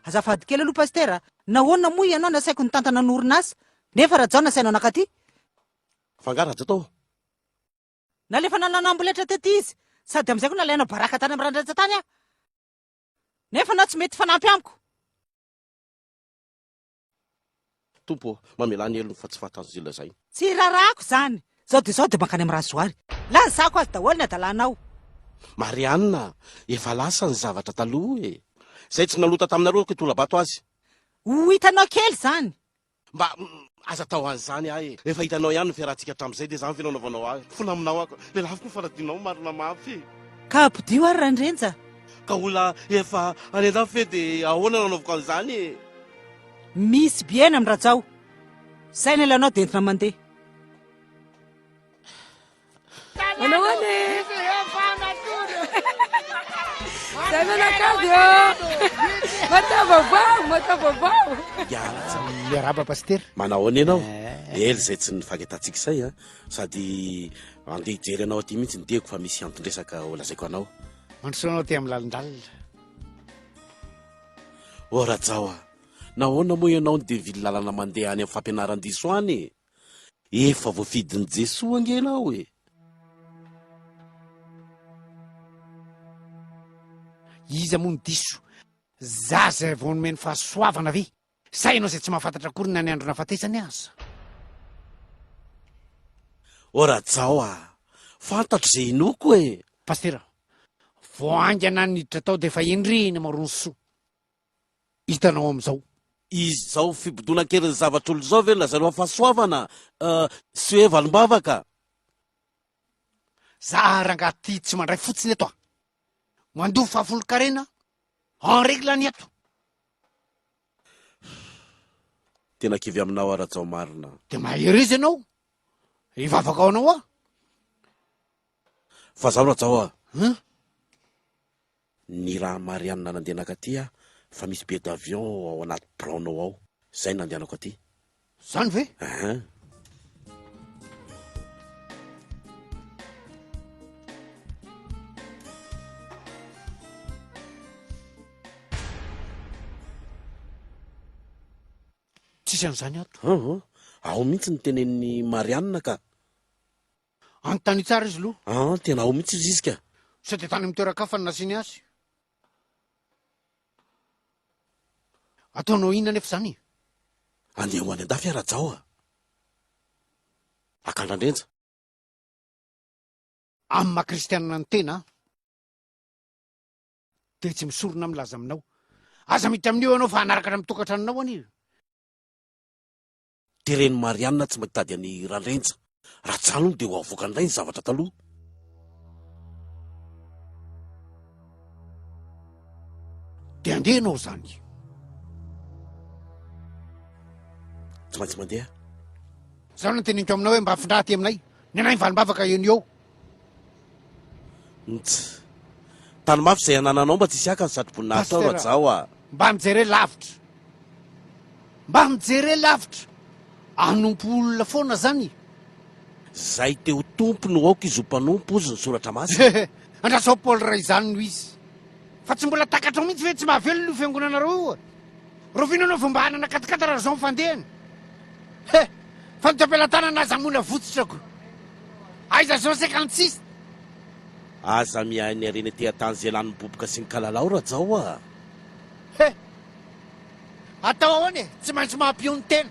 Azafady kely aloha pastera, nahoana moa ianao nasaiko ny tantana n'orinasa, nefa raha zao nasainao nakaty? Fangaratra tao. Nalefa nananamboletra tety izy, sady am'izay koa nalaina baraka tany amin'ny randran-tany aho. Nefa na tsy mety fanampy amiko. Tompo, mamelany elo fa tsy fatazo zay. Tsy rarako zany. Zao de mankany amin'ny razoary. Lazako azy daholo ny adalanao. Marianina, efa lasa ny zavatra taloha e. Zay tsy nalota taminareo ko tolabato azy. Ho hitanao kely zany. Mba aza tao an'izany ahy. Efa hitanao ihany ny fiarahantsika tamin'izay dia zany finaonavanao ahy. Fona aminao ako. Lelafiko faradinao marina mafy. Ka apodio ary randrenja. Ka ola efa anena fe dia ahoana nanaovako an'izany e. Misy biena amin'ny rajao. Zay ny ilanao dentina mandeha. Manao ane. Zay menakavy eo. Matavavao. Miaraba pastera. Manao anenao. Ely zay tsy nifanketatsika say a. Sady andeha hijery anao aty mihitsy ny diako fa misy antondresaka olazaiko anao. Mandrosoanao ty amin'ny lalindalina. O rajao a. Nahoana moa ianao ny devily lalana mandeha any amin'ny fampianaran-diso any? Efa voafidin'i Jesoa angenao e. Iza moa ny diso. Zaza vao nomeny fahasoavana ve? Say ianao zay tsy mahafantatra akory na ny andro nafatesany aza. O rajao a. Fantatro zay inoko e. Pastera, voangana niditra tao dia efa endreny maronsoa. Hitanao am'izao. Izy zao fibodona kely ny zavatra olo zao ve lazareo fahasoavana sy hoe valim-bavaka. Za rangaty tsy mandray fotsiny eto a. Mandoa fahafolo-karena en règle ny eto. Tena kivy aminao rajao marina. Dia mahery izy ianao. Ivavaka ao anao a. Fa zaho rajao a. Ny raha Marianina nandehanaka aty a. Fa misy billet d'avion ao anaty braonao ao. Zay nandehanako aty. Zany ve? Tsisy an'izany ato. Ao mihitsy ny tenen'ny Marianina ka. Anontany tsara izy loha. Tena ao mihitsy izy izy ka. Sady tany amin'ny toeran-kafa ny nasiany azy. Ataonao inona nefa zany? Andeha ho any an-dafy rajao a. Akandrandrenja. Amin'ny maha-kristianina ny tena. Dia tsy misorona milaza aminao. Aza mity amin'io ianao fa hanarakatra amin'ny tokantranonao anio. Tereny Marianina tsy mahitady any randrenja. Ratsano dia ho avoaka an'ilay ny zavatra taloha. Dia andeha ianao zany. Tsy maintsy mandeha. Zaho no teneniko aminao hoe mba afindraha ty aminay. Ny anay valim-bavaka eny eo. Tany mafy zay anananao mba tsisy aka ny satroboninahitra ao rajao a. Mba mijere lavitra. Mba mijere lavitra. Anompo olona foana zany. Zay teo tompo no aoka izy ho mpanompo ozy ny soratra masina. Andrasao Paul ray izany no izy. Fa tsy mbola takatra mihitsy ve tsy mahavelona io fiangonanareo. Rovinanao fomba hanana katikata raha zao mifandehany. Fanotapelatanana aza mona votsitrako. Aiza zao 56. Aza mihainy areny aty atany zay lany boboka sy ny kalalao rajao a. Atao ahoany tsy maintsy mahampio ny tena.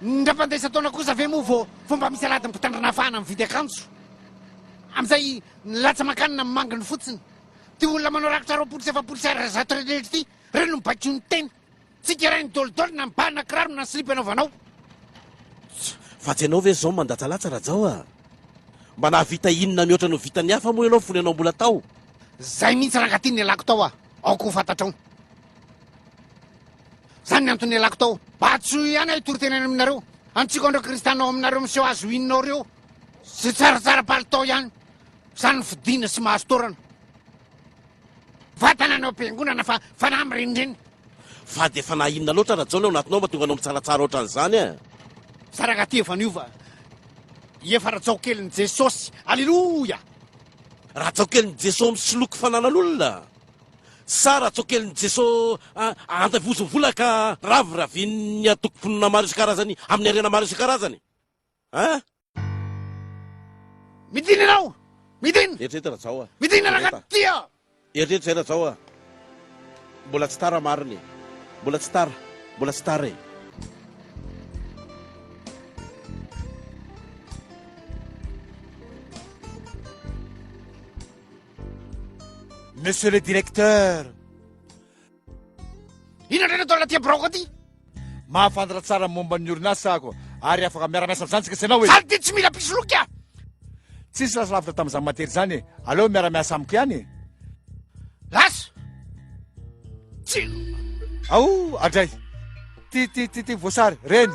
Ndra-pandesa taona kosa ve moa vao fomba misy alady mpitandrana fahana mividy akanjo. Am'izay latsa makanina mimanginy fotsiny. Ty olona manao rakitra roapolo sy efapolo sy zato rehetra ty. Reno mibaikio ny tena. Tsika iray ny dolidoli na mibahana kiraro na slipy anaovanao. Fa tsy ianao ve zao mandatsalatsa rajao a. Mba nahavita inona mihoatra no vita ny hafa moa ianao fony anao mbola tao. Zay mihitsy rangaty ny alako tao a. Aoko ho fantatrao. Zany ny antony alako tao. Batso ihany ay torotenany aminareo. Antsika andreo kristianao aminareo miseho azo inonao reo. Sy tsaratsara palitao ihany. Zany fidina sy mahastorana. Vatana anao am-piangonana fa fanahy renireny. Fa de fa nahinona loatra rajao ny ao anatinao mba tonga anao mitsaratsara ohatran'izany a. Saragaty efa niova. Efa rajao keliny Jesosy. Alleluia. Rajao keliny Jesosy misoloky fananan'olona. sara tsokeliny jesosy antavozovola ka raviravin'ny atoko fonona maro isan-karazany amin'ny arena maro isan-karazany a midina ianao midina eritretra zao a midina rakatia eritretra zay razao a mbola tsy tara mariny mbola tsy tara mbola tsy tara e Monsieur le directeur, ina ndray natao anaty broko aty mahafantatra tsara momba ny orinasa ako ary afaka miara-miasa amin'izany tsika sy anao hoe sady ty tsy mila pisoloky a tsisy lasa lavitra tamin'izany matery zany aleo miara-miasa amiko ihany lasa tsy ao adray ty voasary reny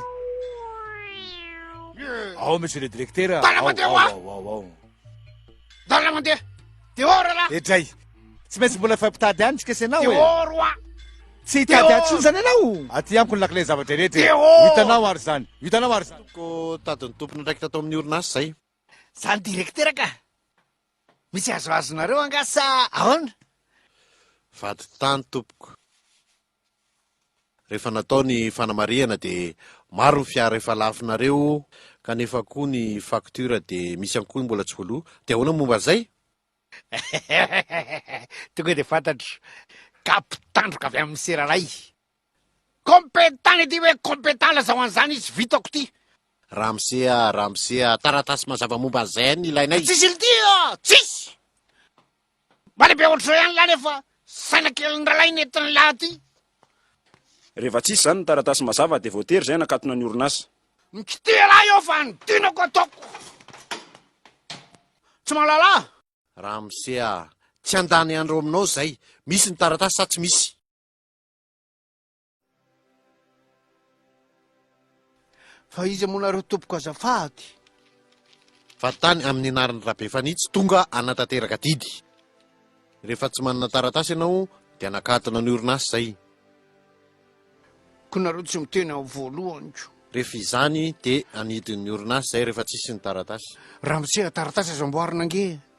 ao monsieur le directeur Tala mandeha ho aho. ao dala mandeha de ora la edray tsy maintsy mbola fampitady any tsika sy anao de hoe oro a tsy hitady atsiny zany anao aty amiko ny lakile zavatra rehetra Teo! hitanao ary zany hitanao ary zany ko tadiny tompony ndraiky tatao amin'ny orinasa zay zany direktera ka misy azoazonareo angasa ahoana vady tany tompoko rehefa natao ny fanamariana de maro ny fiara efa lafinareo kanefa koa ny facture de misy any koa mbola tsy voaloha de ahoana momba zay tonga de fantatro kapitandroka avy amin'ny seraray compétent ty hoe compétent lazao an'izany izy vitako ty ramsea taratasy mazava momba an'izay any ilainay tsisy lity tsisy malehibe ohatr'izao ihany lany efa sainakelin-dralay netiny lahy ty rehefa tsisy zany ny taratasy mazava de voatery zay nakatona ny orinasa mikitia lahy eo fa nydinako ataoko tsy mahalala ramsea tsy andany andro aminao zay misy ny taratasy sa tsy misy fa izy amonareo tompoko azafady fa tany amin'ny anaran'ny rabe fanitsy tonga anatanteraka didy rehefa tsy manana taratasy ianao de anakatona ny orinasa zay ko nareo tsy miteny ao voalohanyko rehefa izany de anidin'ny orinasa zay rehefa tsisy ny taratasy raha misera taratasy azo amboarina ange